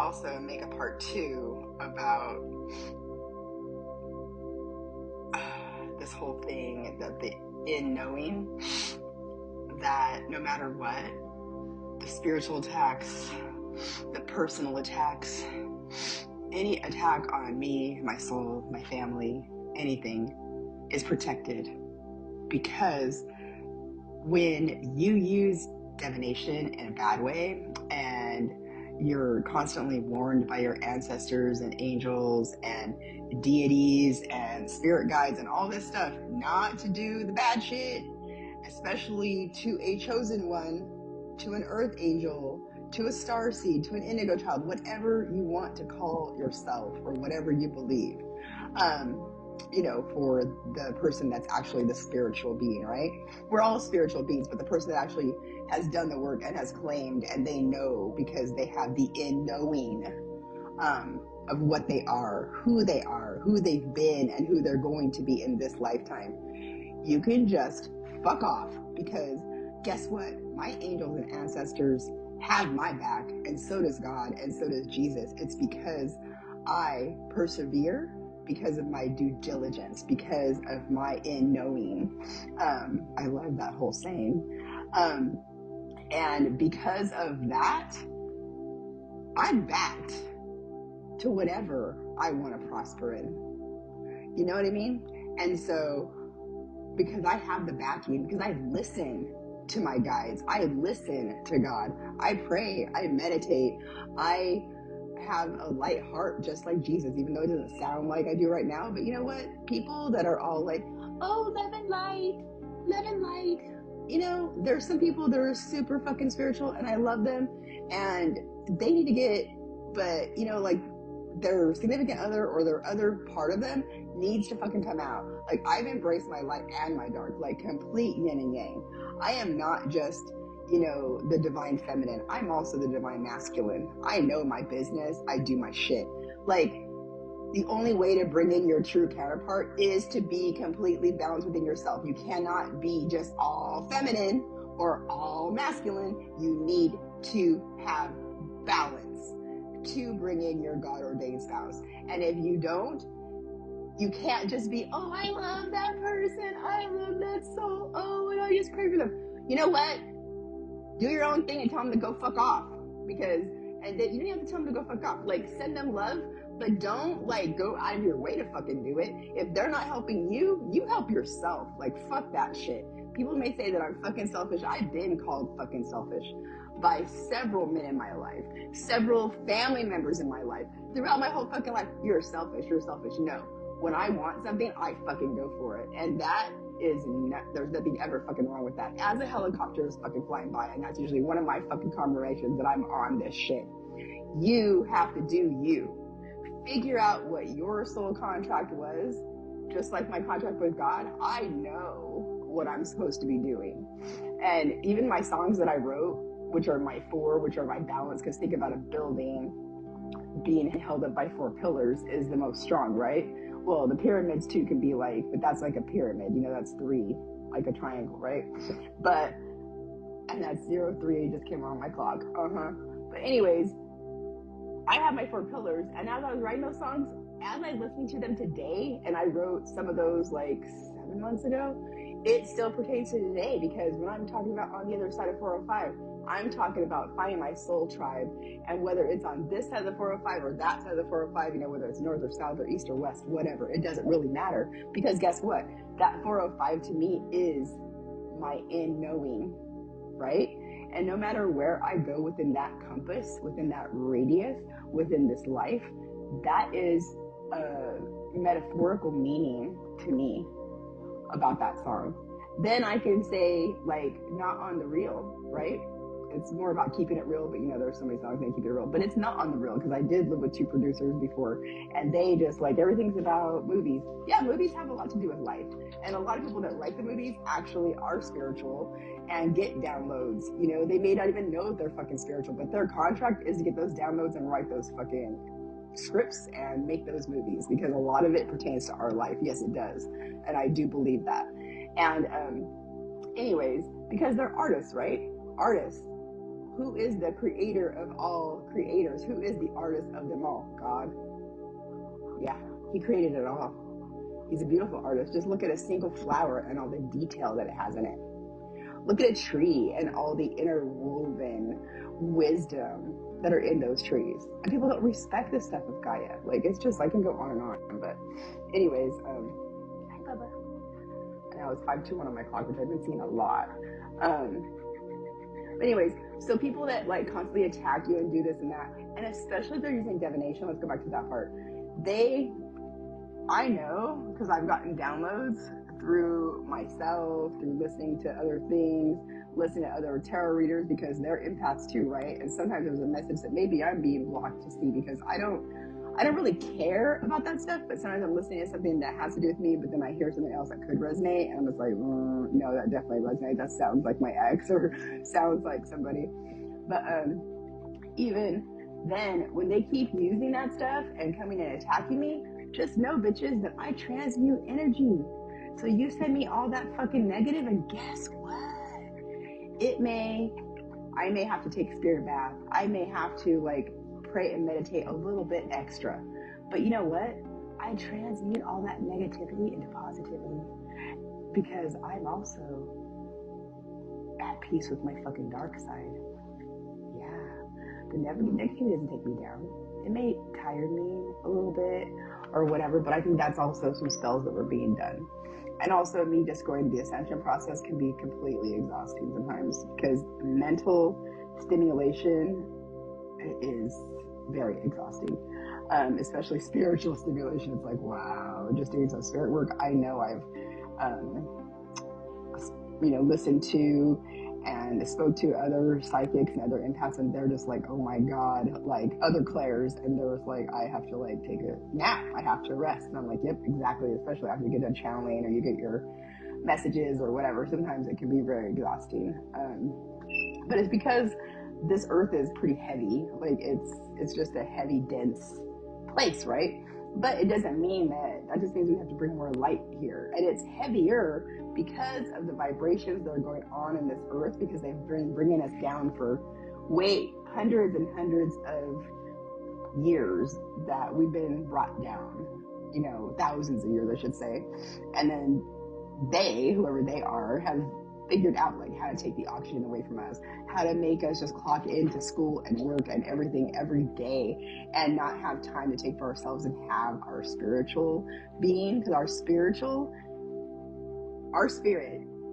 also make a part 2 about this whole thing, that the in knowing that no matter what, the spiritual attacks, the personal attacks, any attack on me, my soul, my family, anything is protected. Because when you use divination in a bad way, and you're constantly warned by your ancestors and angels and deities and spirit guides and all this stuff not to do the bad shit, especially to a chosen one, to an earth angel, to a star seed, to an indigo child, whatever you want to call yourself or whatever you believe, for the person that's actually the spiritual being, right? We're all spiritual beings, but the person that actually has done the work and has claimed, and they know because they have the in-knowing of what they are, who they've been, and who they're going to be in this lifetime. You can just fuck off, because guess what? My angels and ancestors have my back, and so does God, and so does Jesus. It's because I persevere, because of my due diligence, because of my in-knowing. I love that whole saying. And because of that, I'm backed to whatever I want to prosper in. You know what I mean? And so, because I have the backing, because I listen to my guides, I listen to God, I pray, I meditate, I have a light heart just like Jesus, even though it doesn't sound like I do right now. But you know what? People that are all like, oh, love and light, there's some people that are super fucking spiritual, and I love them, and they need to get, but their significant other or their other part of them needs to fucking come out. Like, I've embraced my light and my dark, like complete yin and yang. I am not just the divine feminine. I'm also the divine masculine. I know my business. I do my shit. Like, the only way to bring in your true counterpart is to be completely balanced within yourself. You cannot be just all feminine or all masculine. You need to have balance to bring in your God-ordained spouse. And if you don't, you can't just be, oh, I love that person. I love that soul. Oh, and I just pray for them. You know what? Do your own thing and tell them to go fuck off. And then you don't have to tell them to go fuck off. Like, send them love, but don't go out of your way to fucking do it. If they're not helping you, you help yourself. Like, fuck that shit. People may say that I'm fucking selfish. I've been called fucking selfish by several men in my life, several family members in my life, throughout my whole fucking life. You're selfish. No. When I want something, I fucking go for it. And that is there's nothing ever fucking wrong with that. As a helicopter is fucking flying by, and that's usually one of my fucking confirmations that I'm on this shit. You have to do you. Figure out what your soul contract was. Just like my contract with God, I know what I'm supposed to be doing. And even my songs that I wrote, which are my balance, because think about a building being held up by 4 pillars is the most strong, right? Well, the pyramids too can be but that's like a pyramid, that's 3, like a triangle, right? And that's 0, 3, just came on my clock. But anyways, I have my 4 pillars, and as I was writing those songs, as I listened to them today, and I wrote some of those 7 months ago, it still pertains to today, because when I'm talking about on the other side of 405, I'm talking about finding my soul tribe, and whether it's on this side of the 405 or that side of the 405, whether it's north or south or east or west, whatever, it doesn't really matter, because guess what? That 405 to me is my in-knowing, right? And no matter where I go within that compass, within that radius, within this life, that is a metaphorical meaning to me about that song. Then I can say, not on the real, right? It's more about keeping it real, but there's so many songs that keep it real, but it's not on the real, because I did live with 2 producers before, and they just everything's about movies. Yeah, movies have a lot to do with life, and a lot of people that write the movies actually are spiritual and get downloads. They may not even know they're fucking spiritual, but their contract is to get those downloads and write those fucking scripts and make those movies, because a lot of it pertains to our life. Yes, it does, and I do believe that. And anyways, because they're artists, right? Artists. who is the creator of all creators? Who is the artist of them all? God. Yeah, he created it all. He's a beautiful artist. Just look at a single flower and all the detail that it has in it. Look at a tree and all the interwoven wisdom that are in those trees. And people don't respect this stuff of Gaia. Like, it's just, I can go on and on. But anyways, hi, Bubba. I know it's 5:21 on my clock, which I've been seeing a lot. But anyways, so people that like constantly attack you and do this and that, and especially if they're using divination, let's go back to that part. I know, because I've gotten downloads through myself, through listening to other things, listening to other tarot readers, because they're empaths too, right? And sometimes there's a message that maybe I'm being blocked to see, because I don't really care about that stuff, but sometimes I'm listening to something that has to do with me, but then I hear something else that could resonate, and I'm just like, no, that definitely resonates. That sounds like my ex, or sounds like somebody. But even then, when they keep using that stuff and coming and attacking me, just know, bitches, that I transmute energy. So you send me all that fucking negative, and guess what? I may have to take a spirit bath. I may have to like pray and meditate a little bit extra. But you know what? I transmute all that negativity into positivity, because I'm also at peace with my fucking dark side. Yeah. The negativity doesn't take me down. It may tire me a little bit or whatever, but I think that's also some spells that were being done. And also me just going the ascension process can be completely exhausting sometimes, because mental stimulation is very exhausting, especially spiritual stimulation. It's like, wow, just doing some spirit work. I know I've, listened to and spoke to other psychics and other empaths, and they're just like, oh my God, like other clairs, and they're just like, I have to like take a nap, I have to rest. And I'm like, yep, exactly, especially after you get done channeling or you get your messages or whatever. Sometimes it can be very exhausting. But it's because this earth is pretty heavy. Like it's just a heavy, dense place, right? But it doesn't mean that just means we have to bring more light here. And it's heavier because of the vibrations that are going on in this earth, because they've been bringing us down for hundreds and hundreds of years that we've been brought down, thousands of years, I should say. And then whoever they are, have figured out like how to take the oxygen away from us, how to make us just clock into school and work and everything every day, and not have time to take for ourselves and have our spiritual being, because our spirit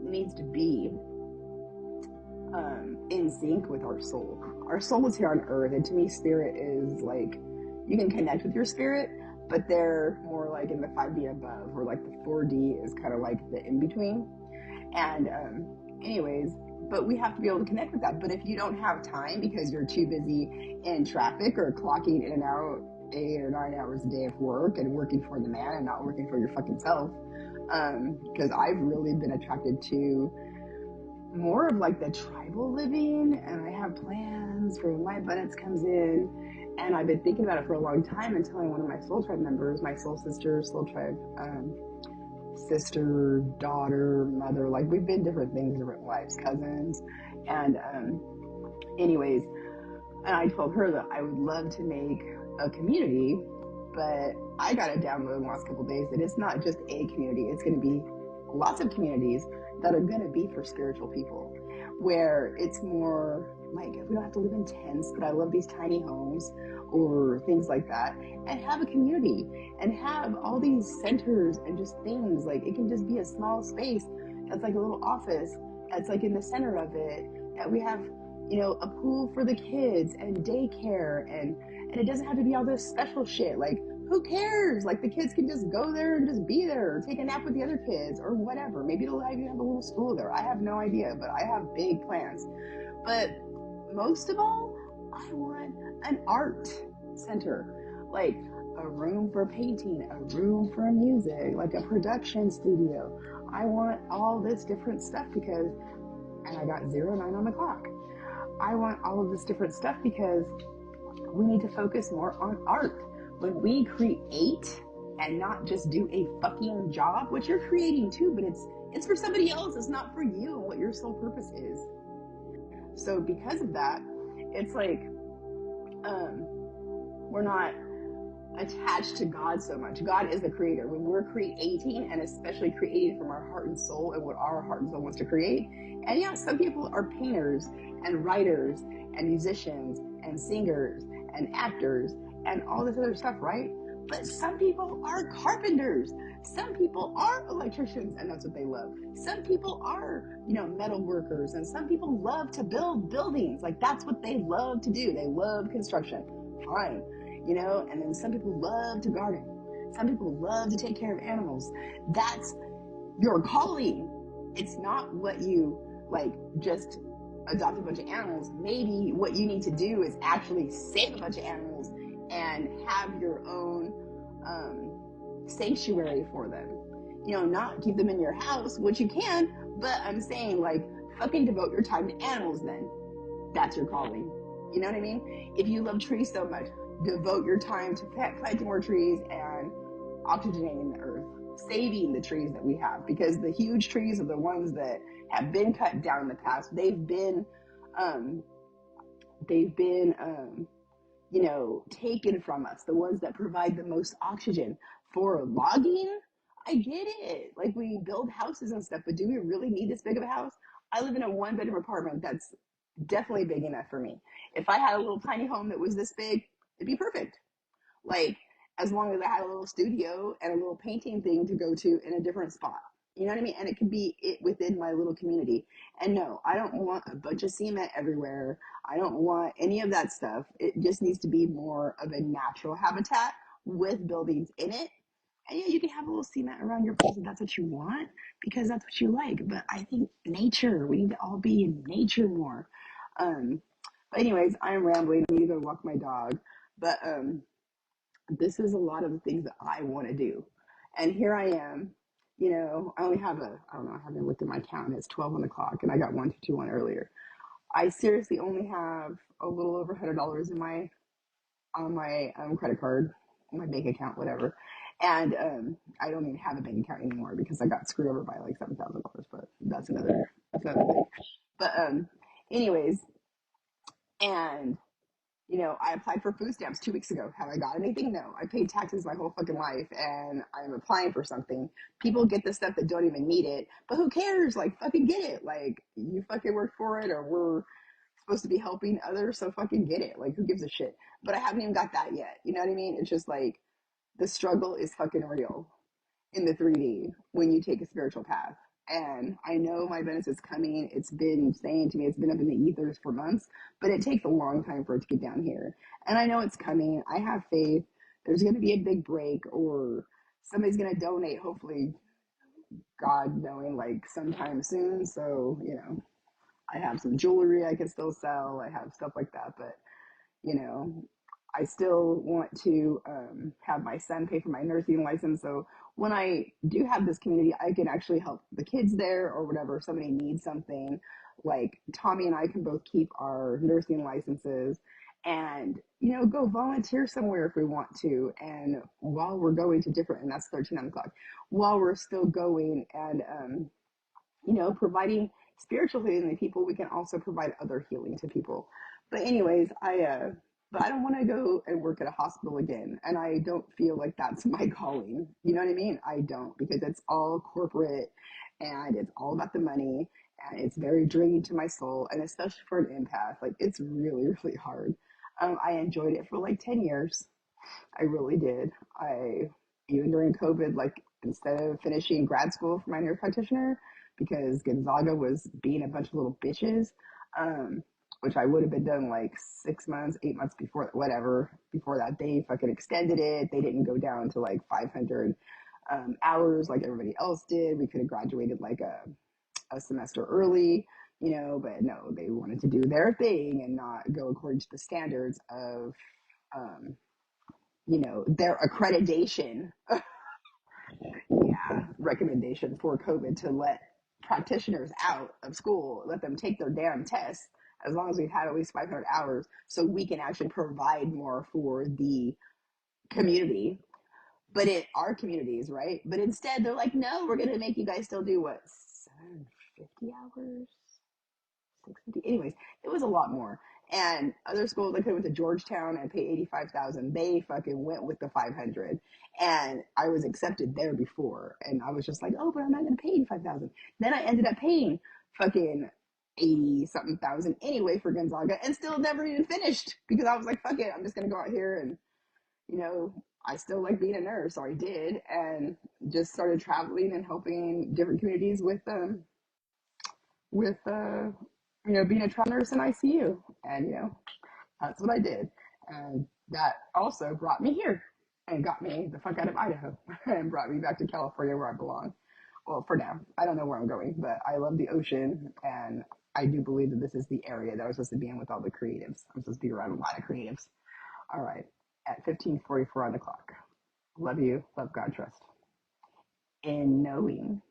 needs to be in sync with our soul. Our soul is here on earth, and to me, spirit is like, you can connect with your spirit, but they're more like in the 5D above, or like the 4D is kind of like the in-between. And anyways, but we have to be able to connect with that. But if you don't have time because you're too busy in traffic or clocking in and out 8 or 9 hours a day of work and working for the man and not working for your fucking self, because I've really been attracted to more of like the tribal living, and I have plans for when my abundance comes in, and I've been thinking about it for a long time and telling one of my soul tribe members, my soul sister, soul tribe sister, daughter, mother, like we've been different things, different wives, cousins, and anyways, and I told her that I would love to make a community, but I got a download in the last couple of days that it's not just a community, it's going to be lots of communities that are going to be for spiritual people, where it's more like, we don't have to live in tents, but I love these tiny homes or things like that, and have a community and have all these centers and just things. Like, it can just be a small space that's like a little office that's like in the center of it, that we have, a pool for the kids and daycare, and it doesn't have to be all this special shit. Like, who cares? Like, the kids can just go there and just be there, or take a nap with the other kids or whatever. Maybe it'll even have a little school there. I have no idea, but I have big plans. But most of all, I want an art center, like a room for painting, a room for music, like a production studio. I want all this different stuff because, and I got 09 on the clock. I want all of this different stuff because we need to focus more on art. When we create and not just do a fucking job, which you're creating too, but it's for somebody else. It's not for you and what your sole purpose is. So because of that, it's like we're not attached to God so much. God is the creator. When we're creating, and especially creating from our heart and soul and what our heart and soul wants to create. And yeah, some people are painters and writers and musicians and singers and actors and all this other stuff, right? But some people are carpenters. Some people are electricians, and that's what they love. Some people are, metal workers, and some people love to build buildings. Like, that's what they love to do. They love construction. Fine. And then some people love to garden. Some people love to take care of animals. That's your calling. It's not what you, just adopt a bunch of animals. Maybe what you need to do is actually save a bunch of animals and have your own sanctuary for them. Not keep them in your house, which you can, but I'm saying, fucking devote your time to animals then. That's your calling. You know what I mean? If you love trees so much, devote your time to planting more trees and oxygenating the earth, saving the trees that we have, because the huge trees are the ones that have been cut down in the past. They've been taken from us, the ones that provide the most oxygen. For logging, I get it. Like, we build houses and stuff, but do we really need this big of a house? I live in a 1-bedroom apartment that's definitely big enough for me. If I had a little tiny home that was this big, it'd be perfect. As long as I had a little studio and a little painting thing to go to in a different spot. You know what I mean? And it could be within my little community. And no, I don't want a bunch of cement everywhere. I don't want any of that stuff. It just needs to be more of a natural habitat with buildings in it. And yeah, you can have a little cement around your place if that's what you want, because that's what you like. But I think nature, we need to all be in nature more. But anyways, I'm rambling. I need to go walk my dog. But this is a lot of the things that I want to do. And here I am, I only have I don't know, I haven't looked at my count. It's 12 on the clock, and I got 151 earlier. I seriously only have a little over $100 on my credit card, my bank account, whatever. And I don't even have a bank account anymore because I got screwed over by like $7,000, but that's another thing. But anyways, and I applied for food stamps 2 weeks ago. Have I got anything? No. I paid taxes my whole fucking life, and I'm applying for something. People get the stuff that don't even need it, but who cares? Fucking get it. You fucking work for it, or we're supposed to be helping others, so fucking get it. Who gives a shit? But I haven't even got that yet. You know what I mean? It's just the struggle is fucking real in the 3D when you take a spiritual path. And I know my Venus is coming. It's been saying to me, it's been up in the ethers for months, but it takes a long time for it to get down here. And I know it's coming. I have faith. There's going to be a big break, or somebody's going to donate, hopefully, God knowing, sometime soon. So, I have some jewelry I can still sell. I have stuff like that, but I still want to have my son pay for my nursing license. So when I do have this community, I can actually help the kids there, or whatever. If somebody needs something, Tommy and I can both keep our nursing licenses and, go volunteer somewhere if we want to. And while we're going to different, and that's 13 o'clock, while we're still going and, providing spiritual healing to people, we can also provide other healing to people. But anyways, but I don't want to go and work at a hospital again. And I don't feel like that's my calling. You know what I mean? I don't, because it's all corporate and it's all about the money, and it's very draining to my soul. And especially for an empath, it's really, really hard. I enjoyed it for 10 years. I really did. Even during COVID, instead of finishing grad school for my nurse practitioner, because Gonzaga was being a bunch of little bitches, which I would have been done 6 months, 8 months before, whatever, before that. They fucking extended it. They didn't go down to 500 hours like everybody else did. We could have graduated a semester early, but no, they wanted to do their thing and not go according to the standards of, their accreditation recommendation for COVID, to let practitioners out of school, let them take their damn tests as long as we've had at least 500 hours, so we can actually provide more for the community, but in our communities, right? But instead, they're like, no, we're going to make you guys still do what, 750 hours? 650. Anyways, it was a lot more. And other schools, I could have went to Georgetown and pay 85,000. They fucking went with the 500, and I was accepted there before, and I was just like, oh, but I'm not gonna pay 85,000. Then I ended up paying fucking 80 something thousand anyway for Gonzaga, and still never even finished because I was like, fuck it, I'm just gonna go out here and I still like being a nurse, so I did, and just started traveling and helping different communities with being a travel nurse in ICU, and that's what I did, and that also brought me here and got me the fuck out of Idaho and brought me back to California where I belong. Well, for now, I don't know where I'm going, but I love the ocean, and I do believe that this is the area that I was supposed to be in with all the creatives. I'm supposed to be around a lot of creatives. All right, at 15:44 on the clock. Love you, love God, trust. In knowing.